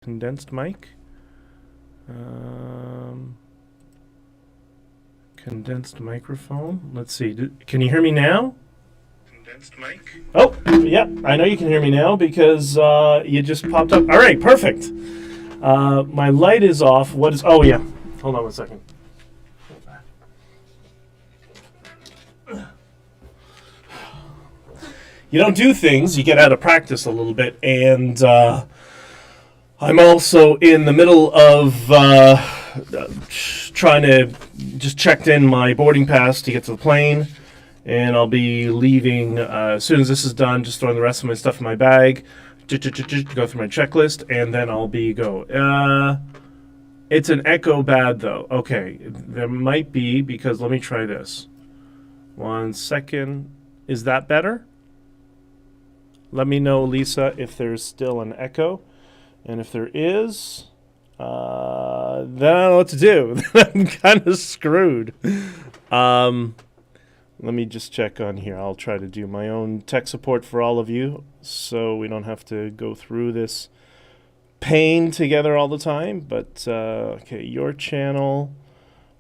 condensed mic. Condensed microphone. Let's see. Can you hear me now? Condensed mic. Oh, yeah. I know you can hear me now because you just popped up. All right, perfect. My light is off. What is... Oh, yeah. Hold on one second. You don't do things, you get out of practice a little bit, and I'm also in the middle of trying to just check in my boarding pass to get to the plane, and I'll be leaving as soon as this is done, just throwing the rest of my stuff in my bag, go through my checklist, and then I'll be go. It's an echo bad, though. Okay, there might be, because let me try this. 1 second. Is that better? Let me know, Lisa, if there's still an echo. And if there is, then I don't know what to do. I'm kind of screwed. Let me just check on here. I'll try to do my own tech support for all of you so we don't have to go through this pain together all the time. But, okay, your channel,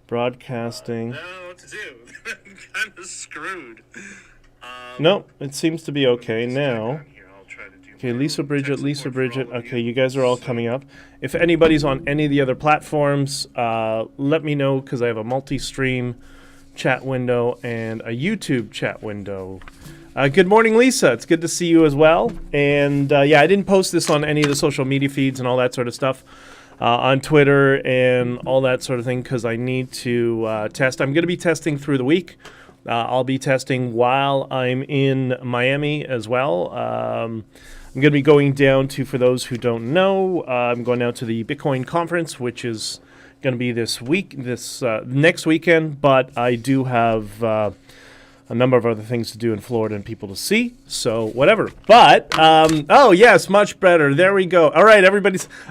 broadcasting. I don't know what to do. I'm kind of screwed. Nope, it seems to be okay now. Okay, Lisa Bridget. Okay, you guys are all coming up. If anybody's on any of the other platforms, let me know, because I have a multi-stream chat window and a YouTube chat window. Good morning, Lisa. It's good to see you as well. And yeah, I didn't post this on any of the social media feeds and all that sort of stuff. On Twitter and all that sort of thing, because I need to test. I'm going to be testing through the week. I'll be testing while I'm in Miami as well. I'm going to be going down to, for those who don't know, I'm going down to the Bitcoin conference, which is going to be this next weekend. But I do have a number of other things to do in Florida and people to see. So whatever. But, oh, yes, much better. There we go. All right,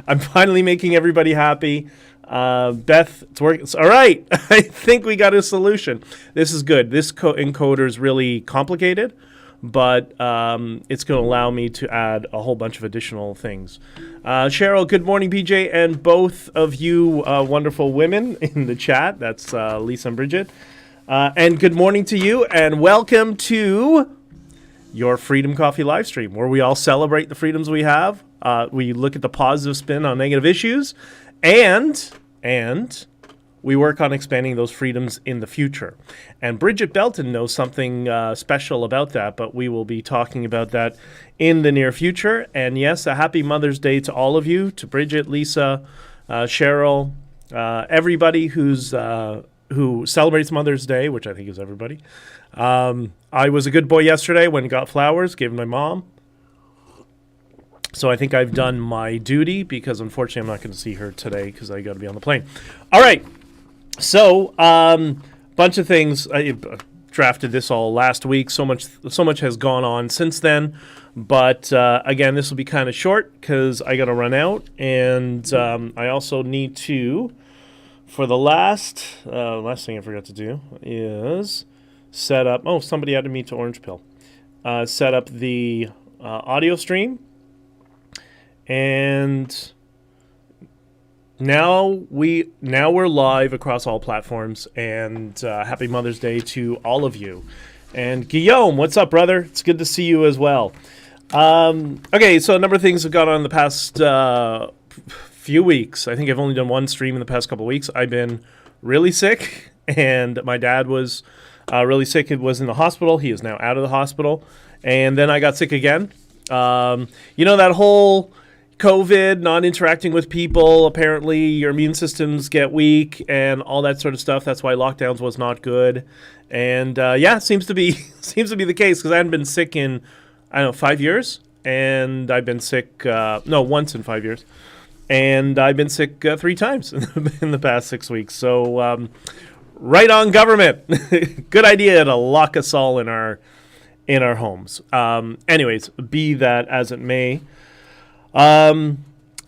I'm finally making everybody happy. Beth, it's working. All right. I think we got a solution. This is good. This encoder is really complicated, but it's going to allow me to add a whole bunch of additional things. Cheryl, good morning, PJ, and both of you wonderful women in the chat. That's Lisa and Bridget. And good morning to you, and welcome to your Freedom Coffee live stream, where we all celebrate the freedoms we have. We look at the positive spin on negative issues. And we work on expanding those freedoms in the future. And Bridget Belton knows something special about that, but we will be talking about that in the near future. And yes, a happy Mother's Day to all of you, to Bridget, Lisa, Cheryl, everybody who celebrates Mother's Day, which I think is everybody. I was a good boy yesterday when I got flowers, gave my mom. So I think I've done my duty, because unfortunately I'm not going to see her today because I got to be on the plane. All right. So bunch of things. I drafted this all last week. So much has gone on since then. But again, this will be kind of short because I got to run out, and I also need to. For the last thing I forgot to do is set up. Oh, somebody added me to Orange Pill. Set up the audio stream. And now we're live across all platforms, and happy Mother's Day to all of you. And Guillaume, what's up, brother? It's good to see you as well. Okay, so a number of things have gone on in the past few weeks. I think I've only done one stream in the past couple of weeks. I've been really sick, and my dad was really sick. He was in the hospital. He is now out of the hospital. And then I got sick again. You know, that whole COVID, not interacting with people, apparently your immune systems get weak and all that sort of stuff. That's why lockdowns was not good. And yeah, seems to be the case, because I hadn't been sick in, 5 years. And I've been sick, once in 5 years. And I've been sick 3 times in the past 6 weeks. So right on, government. Good idea to lock us all in our homes. Anyways, be that as it may.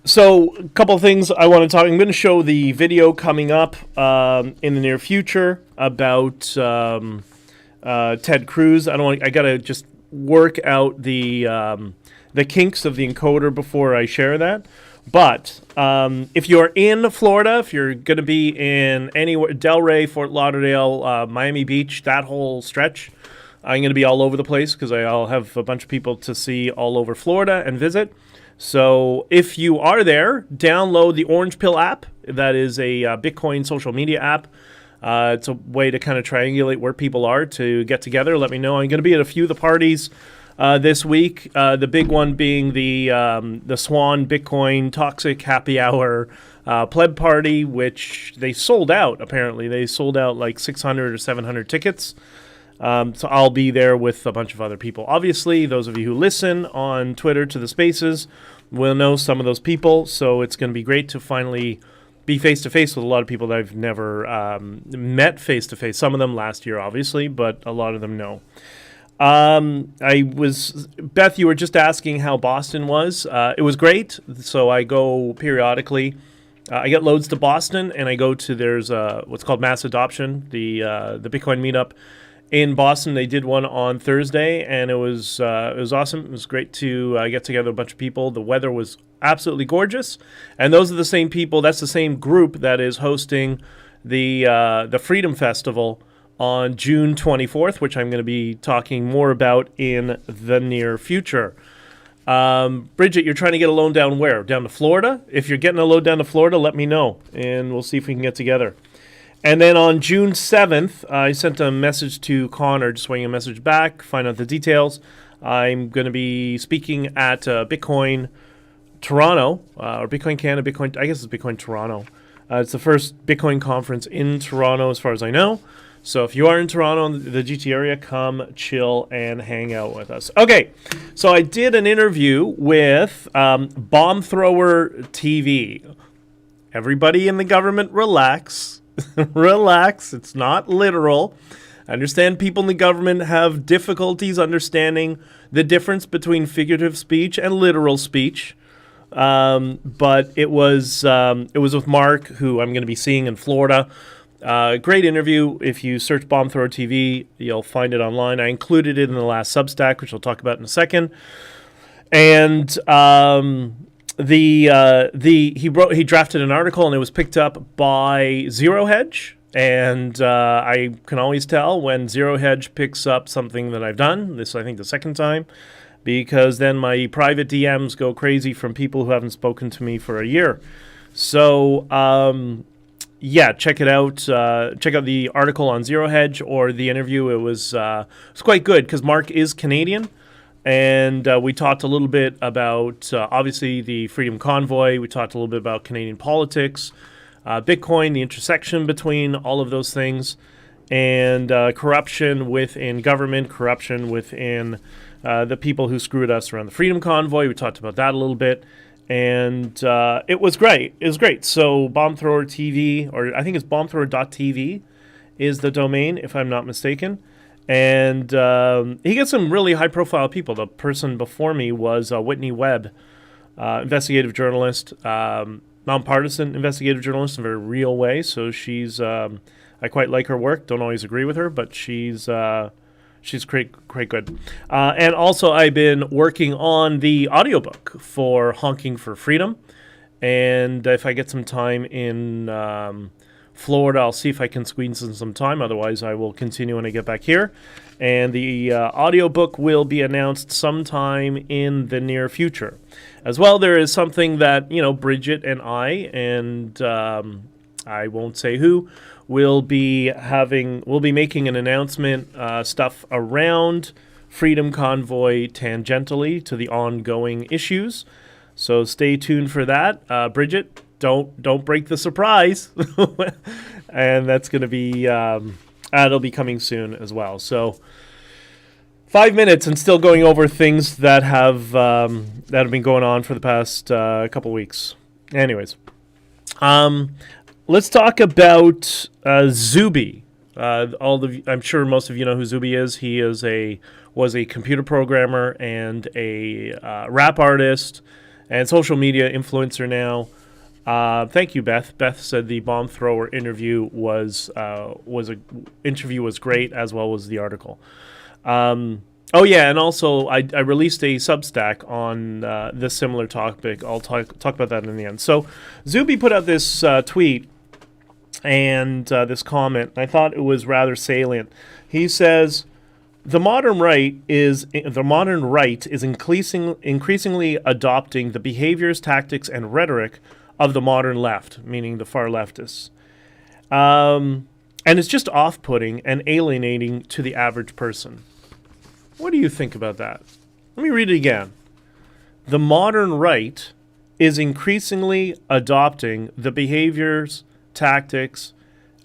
So a couple of things I want to talk. I'm going to show the video coming up in the near future about Ted Cruze. I got to just work out the kinks of the encoder before I share that. But if you're in Florida, if you're going to be in anywhere, Delray, Fort Lauderdale, Miami Beach, that whole stretch, I'm going to be all over the place because I'll have a bunch of people to see all over Florida and visit. So if you are there, download the Orange Pill app. That is a Bitcoin social media app. It's a way to kind of triangulate where people are to get together. Let me know. I'm going to be at a few of the parties this week. The big one being the Swan Bitcoin Toxic Happy Hour pleb party, which they sold out, apparently. They sold out like 600 or 700 tickets. So I'll be there with a bunch of other people. Obviously, those of you who listen on Twitter to the Spaces will know some of those people. So it's going to be great to finally be face-to-face with a lot of people that I've never met face-to-face. Some of them last year, obviously, but a lot of them no. Beth, you were just asking how Boston was. It was great. So I go periodically. I get loads to Boston, and I go to, there's what's called Mass Adoption, the Bitcoin meetup in Boston. They did one on Thursday, and it was awesome. It was great to get together a bunch of people. The weather was absolutely gorgeous, and those are the same people. That's the same group that is hosting the Freedom Festival on June 24th, which I'm going to be talking more about in the near future. Bridget, you're trying to get a loan down where? Down to Florida? If you're getting a loan down to Florida, let me know, and we'll see if we can get together. And then on June 7th, I sent a message to Connor, just waiting a message back, find out the details. I'm going to be speaking at Bitcoin Toronto, or Bitcoin Canada, I guess it's Bitcoin Toronto. It's the first Bitcoin conference in Toronto, as far as I know. So if you are in Toronto, the GT area, come chill and hang out with us. Okay, so I did an interview with Bomb Thrower TV. Everybody in the government, relax. Relax. It's not literal. I understand people in the government have difficulties understanding the difference between figurative speech and literal speech. But it was with Mark, who I'm going to be seeing in Florida. Great interview. If you search Bomb Thrower TV, you'll find it online. I included it in the last Substack, which I'll talk about in a second. And he drafted an article, and it was picked up by Zero Hedge. And I can always tell when Zero Hedge picks up something that I've done. This, I think, the second time, because then my private DMs go crazy from people who haven't spoken to me for a year. So yeah, check it out. Check out the article on Zero Hedge or the interview. It was quite good because Mark is Canadian, and we talked a little bit about obviously the Freedom Convoy. We talked a little bit about Canadian politics, Bitcoin, the intersection between all of those things, and corruption within government, corruption within the people who screwed us around the Freedom Convoy. We talked about that a little bit. And it was great. It was great. So Bomb Thrower TV, or I think it's bombthrower.tv is the domain, if I'm not mistaken. And he gets some really high-profile people. The person before me was Whitney Webb, investigative journalist, nonpartisan investigative journalist in a very real way. So she's, I quite like her work. Don't always agree with her, but she's quite good. And also, I've been working on the audiobook for Honking for Freedom. And if I get some time in Florida, I'll see if I can squeeze in some time. Otherwise, I will continue when I get back here. And the audiobook will be announced sometime in the near future. As well, there is something that, Bridget and I, and I won't say who, we'll be making an announcement, stuff around Freedom Convoy tangentially to the ongoing issues. So stay tuned for that. Bridget, don't break the surprise. And that's going to be, that'll be coming soon as well. So 5 minutes and still going over things that have been going on for the past couple weeks. Anyways. Let's talk about Zuby. I'm sure most of you know who Zuby is. He was a computer programmer and a rap artist and social media influencer now. Thank you, Beth. Beth said the Bomb Thrower interview was great, as well as the article. Oh yeah, and also I released a Substack on this similar topic. I'll talk about that in the end. So Zuby put out this tweet and this comment. I thought it was rather salient. He says the modern right is increasingly adopting the behaviors, tactics, and rhetoric of the modern left, meaning the far leftists. And it's just off-putting and alienating to the average person. What do you think about that? Let me read it again. The modern right is increasingly adopting the behaviors, tactics,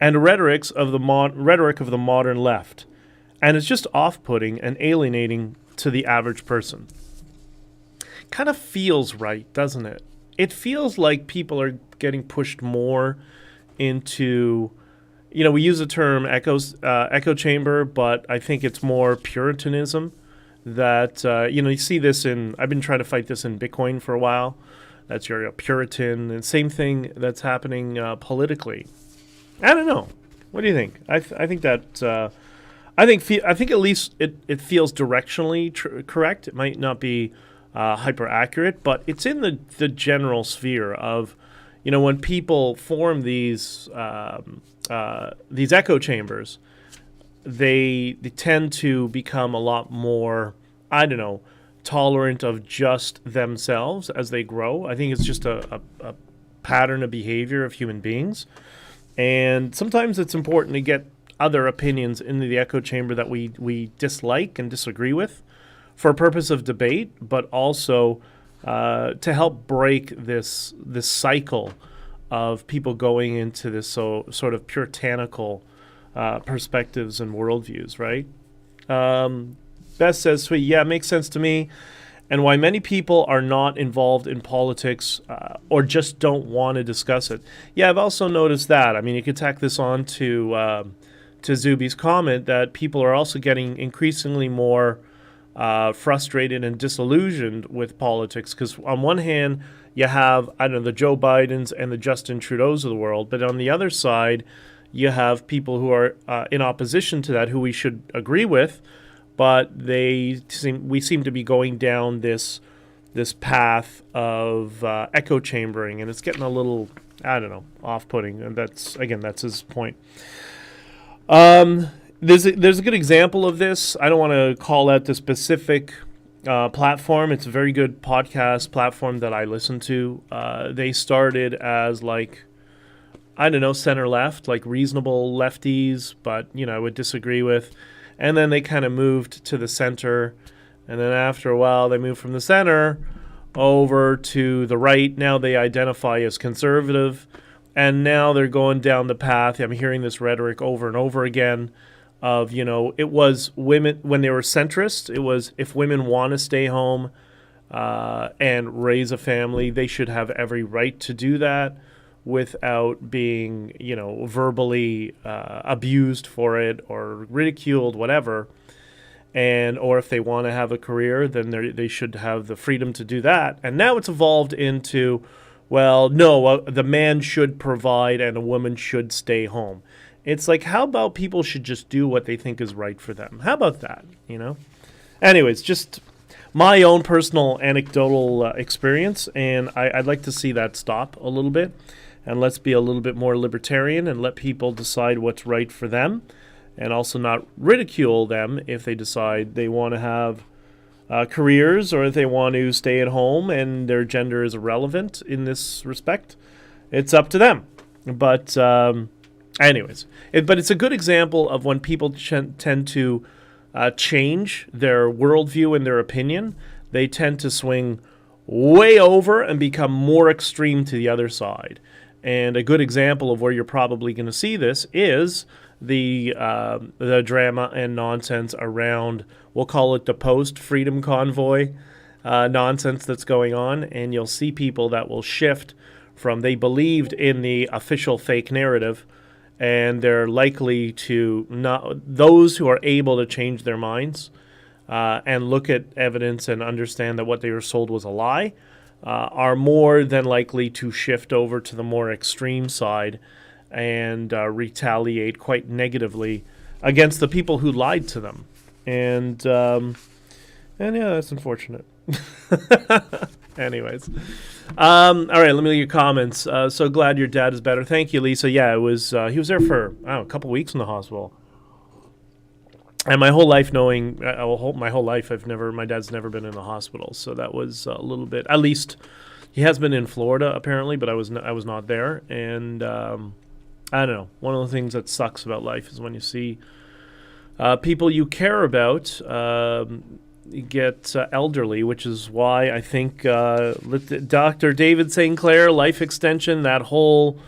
and rhetoric of the modern left, and it's just off-putting and alienating to the average person. Kind of feels right, doesn't it? It feels like people are getting pushed more into, we use the term echo chamber, but I think it's more Puritanism. That you see this in. I've been trying to fight this in Bitcoin for a while. That's your Puritan, and same thing that's happening politically. I don't know. What do you think? I think that I think at least it feels directionally correct. It might not be hyper accurate, but it's in the general sphere of, when people form these echo chambers, they tend to become a lot more, tolerant of just themselves as they grow. I think it's just a pattern of behavior of human beings. And sometimes it's important to get other opinions into the echo chamber that we dislike and disagree with for a purpose of debate, but also to help break this cycle of people going into this sort of puritanical perspectives and worldviews, right? Beth says, sweet, yeah, makes sense to me. And why many people are not involved in politics or just don't want to discuss it. Yeah, I've also noticed that. I mean, you could tack this on to Zuby's comment that people are also getting increasingly more frustrated and disillusioned with politics, because on one hand, you have, the Joe Bidens and the Justin Trudeaus of the world, but on the other side, you have people who are in opposition to that, who we should agree with, but we seem to be going down this path of echo chambering, and it's getting a little, off-putting, and that's his point. There's a good example of this. I don't want to call out the specific platform. It's a very good podcast platform that I listen to. They started as center left, like reasonable lefties, but I would disagree with. And then they kind of moved to the center, and then after a while they moved from the center over to the right. Now they identify as conservative, and now they're going down the path. I'm hearing this rhetoric over and over again of, it was women, when they were centrist, it was if women want to stay home and raise a family, they should have every right to do that without being, verbally abused for it or ridiculed, whatever. Or if they want to have a career, then they should have the freedom to do that. And now it's evolved into, well, no, the man should provide and a woman should stay home. It's like, how about people should just do what they think is right for them? How about that, Anyways, just my own personal anecdotal experience, and I'd like to see that stop a little bit. And let's be a little bit more libertarian and let people decide what's right for them, and also not ridicule them if they decide they want to have careers or if they want to stay at home and their gender is irrelevant in this respect. It's up to them. But anyways, but it's a good example of when people tend to change their worldview and their opinion. They tend to swing way over and become more extreme to the other side. And a good example of where you're probably going to see this is the drama and nonsense around, we'll call it the post-Freedom Convoy nonsense that's going on. And you'll see people that will shift from they believed in the official fake narrative, and they're likely to not, those who are able to change their minds and look at evidence and understand that what they were sold was a lie, are more than likely to shift over to the more extreme side and retaliate quite negatively against the people who lied to them. And And yeah, that's unfortunate. Anyways. All right, let me read your comments. So glad your dad is better. Thank you, Lisa. Yeah, it was. He was there for a couple weeks in the hospital. And my whole life, my whole life, my dad's never been in the hospital. So that was a little bit. At least he has been in Florida apparently, but I was not there. And I don't know. One of the things that sucks about life is when you see people you care about get elderly, which is why I think Dr. David St. Clair, life extension, that whole,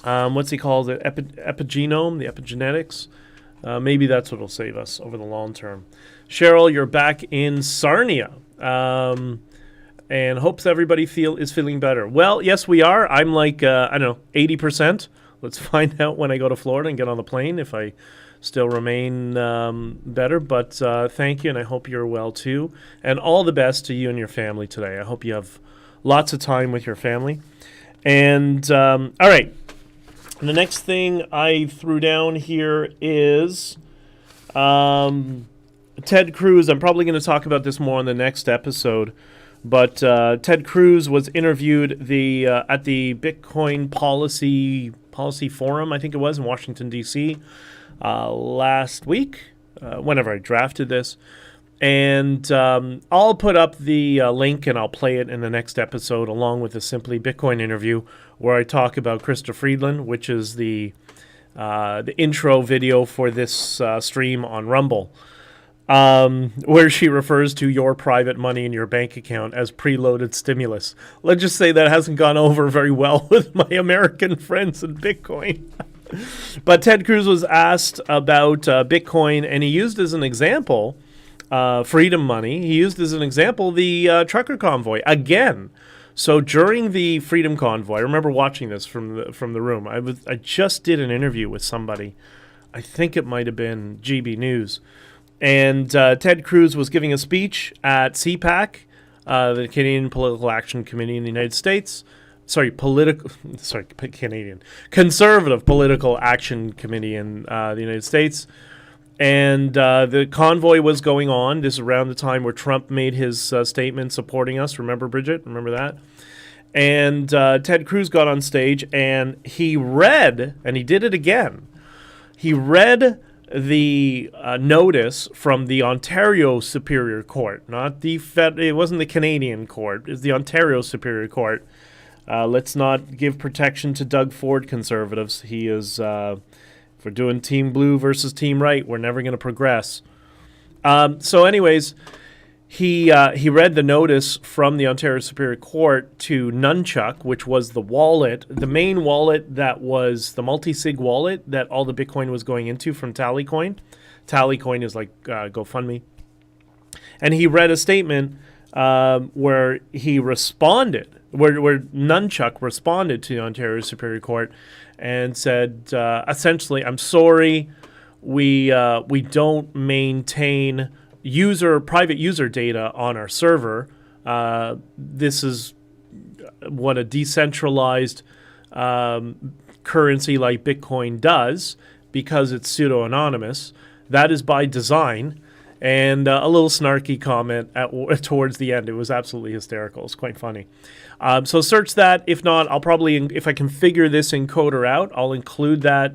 what's he called, the epigenome, the epigenetics, maybe that's what will save us over the long term. Cheryl, you're back in Sarnia, and hopes everybody is feeling better. Well, yes, we are. I'm like, 80%. Let's find out when I go to Florida and get on the plane if I still remain better, but thank you, and I hope you're well too. And all the best to you and your family today. I hope you have lots of time with your family. And all right, the next thing I threw down here is Ted Cruze. I'm probably going to talk about this more in the next episode, but Ted Cruze was interviewed at the Bitcoin Policy Forum, I think it was, in Washington, D.C., last week, whenever I drafted this. And I'll put up the link and I'll play it in the next episode along with the Simply Bitcoin interview where I talk about Krista Friedland, which is the intro video for this stream on Rumble, where she refers to your private money in your bank account as preloaded stimulus. Let's just say that hasn't gone over very well with my American friends in Bitcoin. But Ted Cruze was asked about Bitcoin, and he used as an example Freedom Money. He used as an example the trucker convoy again. So during the Freedom Convoy, I remember watching this from the room. I just did an interview with somebody. I think it might have been GB News, and Ted Cruze was giving a speech at CPAC, the Canadian Political Action Committee in the United States. Conservative Political Action Committee in the United States. And the convoy was going on. This is around the time where Trump made his statement supporting us. Remember, Bridget? Remember that? And Ted Cruze got on stage, and he read, and he did it again. He read the notice from the Ontario Superior Court, not the it wasn't the Canadian court. It's the Ontario Superior Court. Let's not give protection to Doug Ford conservatives. He is, if we're doing Team Blue versus Team Right, we're never going to progress. So anyways, he read the notice from the Ontario Superior Court to Nunchuck, which was the wallet, the main wallet that was the multi-sig wallet that all the Bitcoin was going into from Tallycoin. Tallycoin is like GoFundMe. And he read a statement where he responded, where Nunchuck responded to the Ontario Superior Court and said, essentially, I'm sorry, we don't maintain private user data on our server. This is what a decentralized currency like Bitcoin does because it's pseudo-anonymous. That is by design. And a little snarky comment towards the end. It was absolutely hysterical. It's quite funny. So search that. If not, I'll probably, if I can figure this encoder out, I'll include that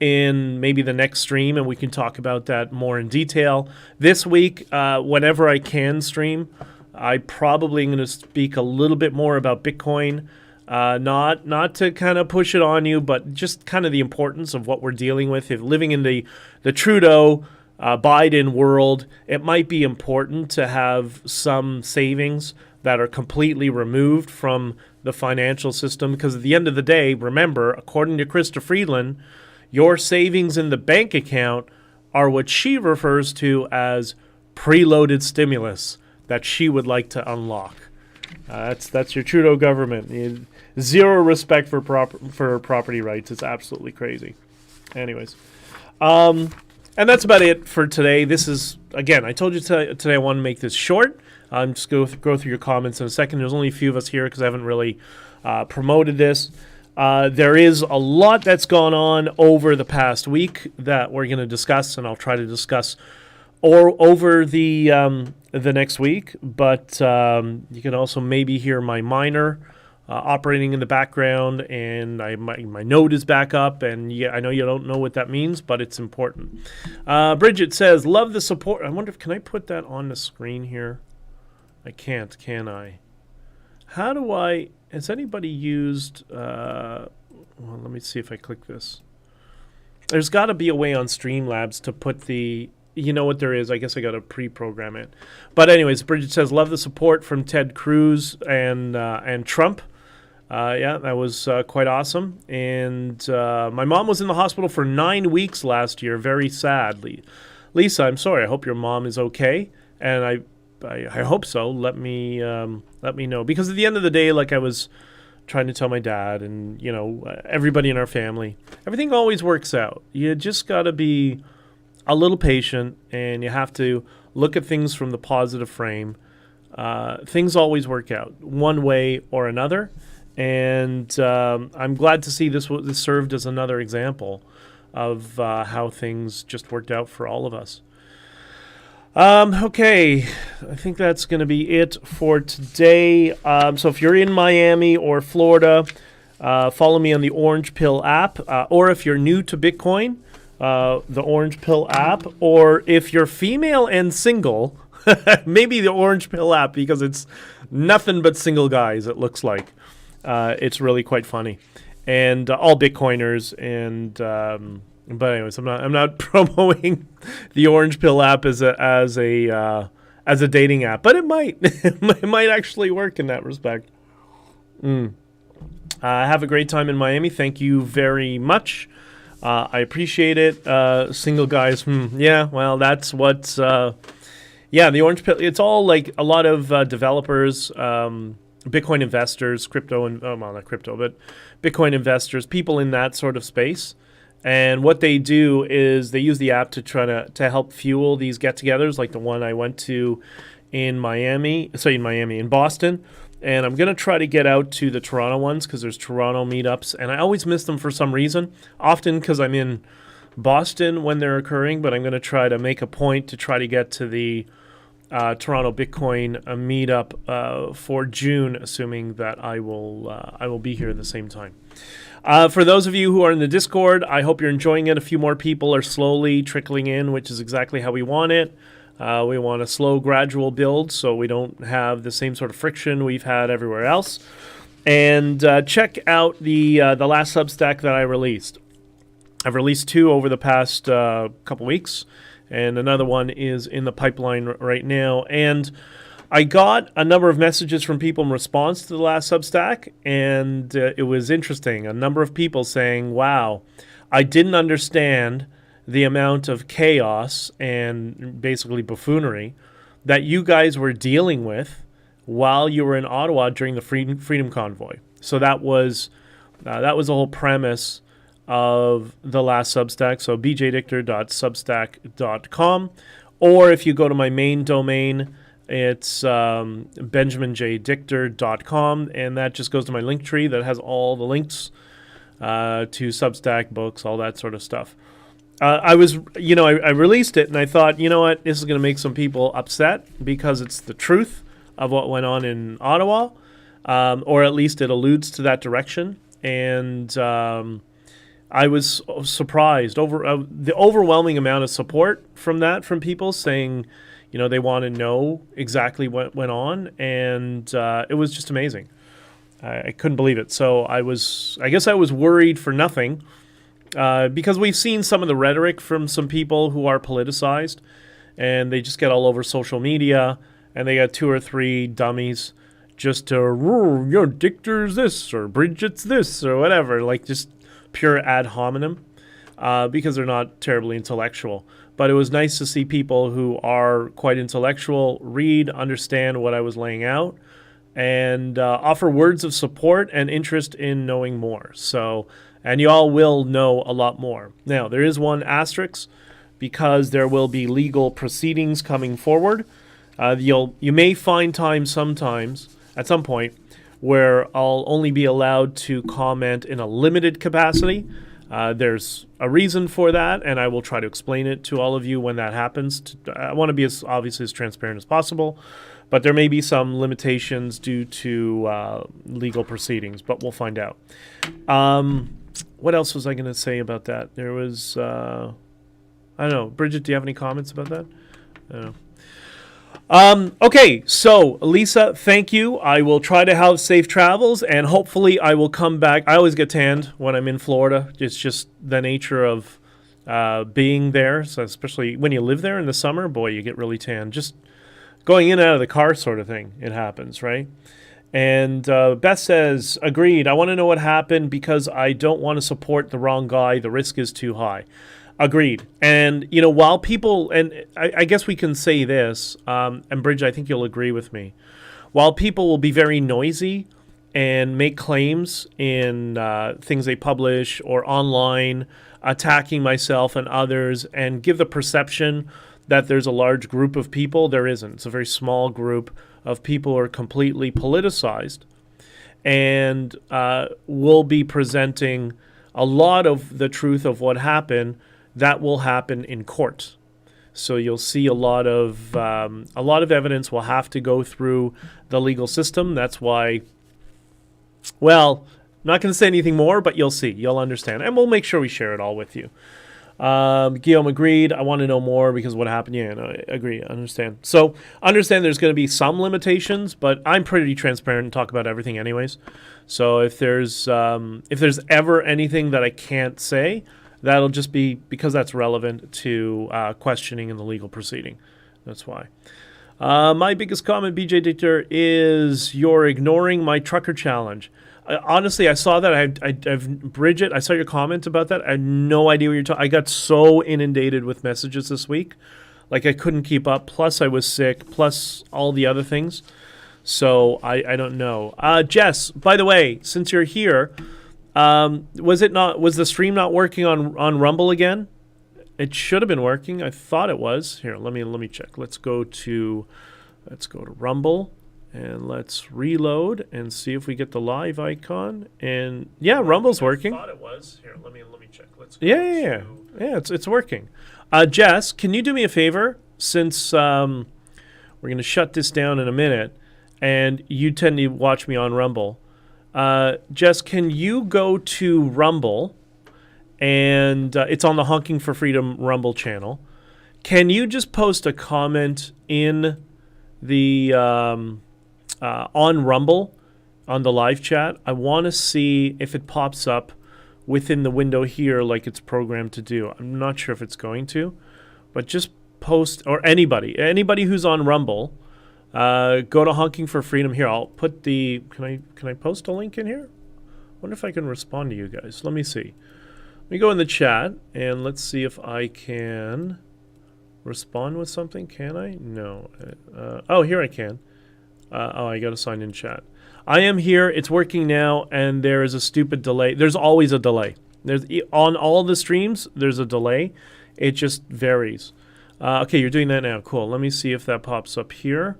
in maybe the next stream, and we can talk about that more in detail. This week, whenever I can stream, I probably am going to speak a little bit more about Bitcoin. Not to kind of push it on you, but just kind of the importance of what we're dealing with. If living in the Trudeau Biden world, it might be important to have some savings that are completely removed from the financial system, because at the end of the day, remember, according to Krista Friedland, your savings in the bank account are what she refers to as preloaded stimulus that she would like to unlock. That's your Trudeau government. Zero respect for property rights. It's absolutely crazy. Anyways. And that's about it for today. This is, again, I told you today I want to make this short. I'm just going to go through your comments in a second. There's only a few of us here because I haven't really promoted this. There is a lot that's gone on over the past week that we're going to discuss, and I'll try to discuss or over the next week. But you can also maybe hear my miner operating in the background, and my node is back up, and I know you don't know what that means, but it's important. Bridget says, love the support. I wonder if, can I put that on the screen here? I can't, can I? How do I, has anybody used, well, let me see if I click this. There's got to be a way on Streamlabs to put the, you know what there is. I guess I got to pre-program it. But anyways, Bridget says, love the support from Ted Cruze and Trump. Yeah, that was quite awesome. And my mom was in the hospital for 9 weeks last year, very sadly. Lisa, I'm sorry. I hope your mom is okay. And I hope so. Let me know. Because at the end of the day, like I was trying to tell my dad and, you know, everybody in our family, everything always works out. You just got to be a little patient, and you have to look at things from the positive frame. Things always work out one way or another. And I'm glad to see this served as another example of how things just worked out for all of us. Okay, I think that's going to be it for today. So if you're in Miami or Florida, follow me on the Orange Pill app. Or if you're new to Bitcoin, the Orange Pill app. Or if you're female and single, maybe the Orange Pill app, because it's nothing but single guys, it looks like. It's really quite funny. And all Bitcoiners and... but anyways, I'm not promoting the Orange Pill app as a dating app, but it might it might actually work in that respect. Have a great time in Miami. Thank you very much. I appreciate it. Single guys, yeah. Well, that's what's yeah. The Orange Pill. It's all like a lot of developers, Bitcoin investors, crypto and well, not crypto, but Bitcoin investors, people in that sort of space. And what they do is they use the app to try to help fuel these get-togethers, like the one I went to in Boston. And I'm going to try to get out to the Toronto ones because there's Toronto meetups. And I always miss them for some reason, often because I'm in Boston when they're occurring. But I'm going to try to make a point to try to get to the Toronto Bitcoin meetup for June, assuming that I will be here at the same time. For those of you who are in the Discord, I hope you're enjoying it. A few more people are slowly trickling in, which is exactly how we want it. We want a slow, gradual build so we don't have the same sort of friction we've had everywhere else. And check out the last Substack that I released. I've released 2 over the past couple weeks, and another one is in the pipeline right now. And I got a number of messages from people in response to the last Substack, and it was interesting. A number of people saying, wow, I didn't understand the amount of chaos and basically buffoonery that you guys were dealing with while you were in Ottawa during the Freedom Convoy. So that was the whole premise of the last Substack. So bjdictor.substack.com, or if you go to my main domain, it's benjaminjdictor.com, and that just goes to my link tree that has all the links to Substack, books, all that sort of stuff. I released it, and I thought, you know what, this is going to make some people upset because it's the truth of what went on in Ottawa, or at least it alludes to that direction. And I was surprised over the overwhelming amount of support from people saying, you know, they want to know exactly what went on, and it was just amazing. I couldn't believe it. So I guess I was worried for nothing, because we've seen some of the rhetoric from some people who are politicized, and they just get all over social media, and they got 2 or 3 dummies just to, your Dictor's this, or Bridget's this, or whatever, like just pure ad hominem, because they're not terribly intellectual. But it was nice to see people who are quite intellectual read, understand what I was laying out, and offer words of support and interest in knowing more. So, and you all will know a lot more. Now, there is one asterisk, because there will be legal proceedings coming forward. You may find time sometimes, at some point, where I'll only be allowed to comment in a limited capacity. There's a reason for that, and I will try to explain it to all of you when that happens. I want to be obviously as transparent as possible, but there may be some limitations due to legal proceedings, but we'll find out. What else was I going to say about that? There was, I don't know. Bridget, do you have any comments about that? I don't know. Okay, so Lisa, thank you. I will try to have safe travels, and hopefully I will come back. I always get tanned when I'm in Florida. It's just the nature of being there, so especially when you live there in the summer. Boy, you get really tanned. Just going in and out of the car sort of thing, it happens, right? And Beth says, agreed. I want to know what happened because I don't want to support the wrong guy. The risk is too high. Agreed. And, you know, while people, and I guess we can say this, and Bridget, I think you'll agree with me, while people will be very noisy and make claims in things they publish or online, attacking myself and others, and give the perception that there's a large group of people, there isn't. It's a very small group of people who are completely politicized and will be presenting a lot of the truth of what happened. That will happen in court. So you'll see a lot of evidence will have to go through the legal system. That's why, well, I'm not going to say anything more, but you'll see. You'll understand. And we'll make sure we share it all with you. Guillaume agreed. I want to know more because what happened. Yeah, no, I agree. I understand. So understand there's going to be some limitations, but I'm pretty transparent and talk about everything anyways. So if there's ever anything that I can't say, that'll just be because that's relevant to questioning in the legal proceeding. That's why. My biggest comment, BJ Dictor, is you're ignoring my trucker challenge. Honestly, I saw that. I've Bridget, I saw your comment about that. I had no idea what you're talking. I got so inundated with messages this week. Like I couldn't keep up. Plus I was sick. Plus all the other things. So I don't know. Jess, by the way, since you're here, was the stream not working on Rumble again? It should have been working. I thought it was. Here, let me check. Let's go to Rumble and let's reload and see if we get the live icon. And yeah, Rumble's working. I thought it was. Here, let me check. Let's go yeah, it's working. Jess, can you do me a favor since we're going to shut this down in a minute and you tend to watch me on Rumble? Jess, can you go to Rumble, and it's on the Honking For Freedom Rumble channel. Can you just post a comment in the on Rumble, on the live chat? I want to see if it pops up within the window here like it's programmed to do. I'm not sure if it's going to, but just post, or anybody who's on Rumble, go to Honking For Freedom. Here, I'll put the, can I post a link in here? I wonder if I can respond to you guys. Let me see. Let me go in the chat and let's see if I can respond with something. Can I? No. Oh, here I can. I got to sign in chat. I am here. It's working now, and there is a stupid delay. There's always a delay. On all the streams, there's a delay. It just varies. Okay, you're doing that now. Cool. Let me see if that pops up here.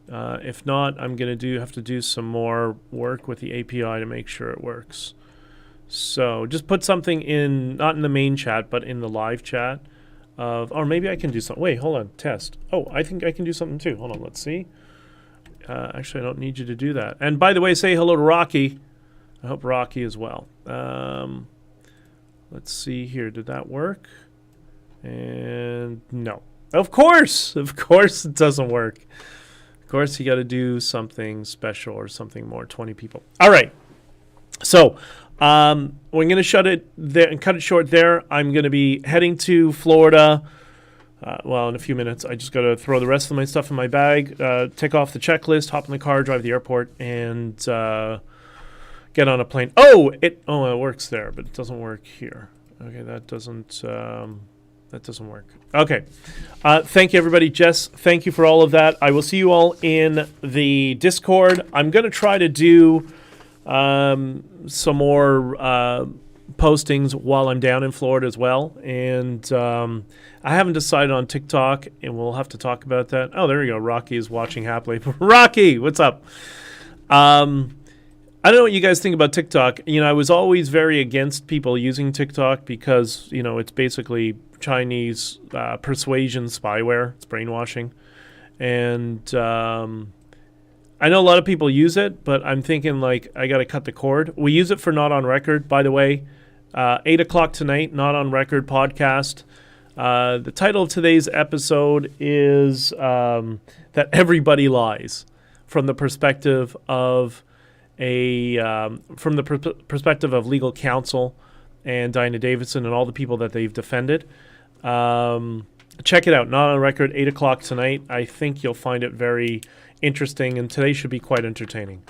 If not, I'm going to have to do some more work with the API to make sure it works. So just put something in, not in the main chat, but in the live chat. Or maybe I can do something. Wait, hold on. Test. Oh, I think I can do something too. Hold on. Let's see. Actually, I don't need you to do that. And by the way, say hello to Rocky. I hope Rocky is well. Let's see here. Did that work? And no. Of course it doesn't work. Of course, you got to do something special or something more. 20 people. All right. So we're going to shut it there and cut it short there. I'm going to be heading to Florida. Well, in a few minutes. I just got to throw the rest of my stuff in my bag, take off the checklist, hop in the car, drive to the airport, and get on a plane. It works there, but it doesn't work here. Okay, that doesn't work. Okay. Thank you, everybody. Jess, thank you for all of that. I will see you all in the Discord. I'm going to try to do some more postings while I'm down in Florida as well. And I haven't decided on TikTok, and we'll have to talk about that. Oh, there we go. Rocky is watching happily. Rocky, what's up? I don't know what you guys think about TikTok. I was always very against people using TikTok because, it's basically Chinese persuasion spyware. It's brainwashing. And I know a lot of people use it, but I'm thinking, I got to cut the cord. We use it for Not On Record, by the way. 8 o'clock tonight, Not On Record podcast. The title of today's episode is That Everybody Lies, from the perspective of perspective of legal counsel and Diana Davidson and all the people that they've defended. Check it out, Not On Record, 8 o'clock tonight. I think you'll find it very interesting, and today should be quite entertaining.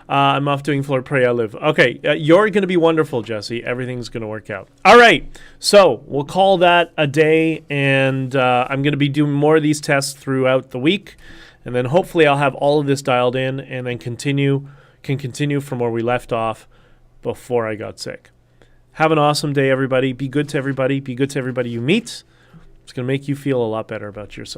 I'm off doing Fleur Pray I Live. Okay, you're going to be wonderful, Jesse. Everything's going to work out. All right, so we'll call that a day, and I'm going to be doing more of these tests throughout the week, and then hopefully I'll have all of this dialed in, and then can continue from where we left off before I got sick. Have an awesome day, everybody. Be good to everybody. Be good to everybody you meet. It's going to make you feel a lot better about yourself.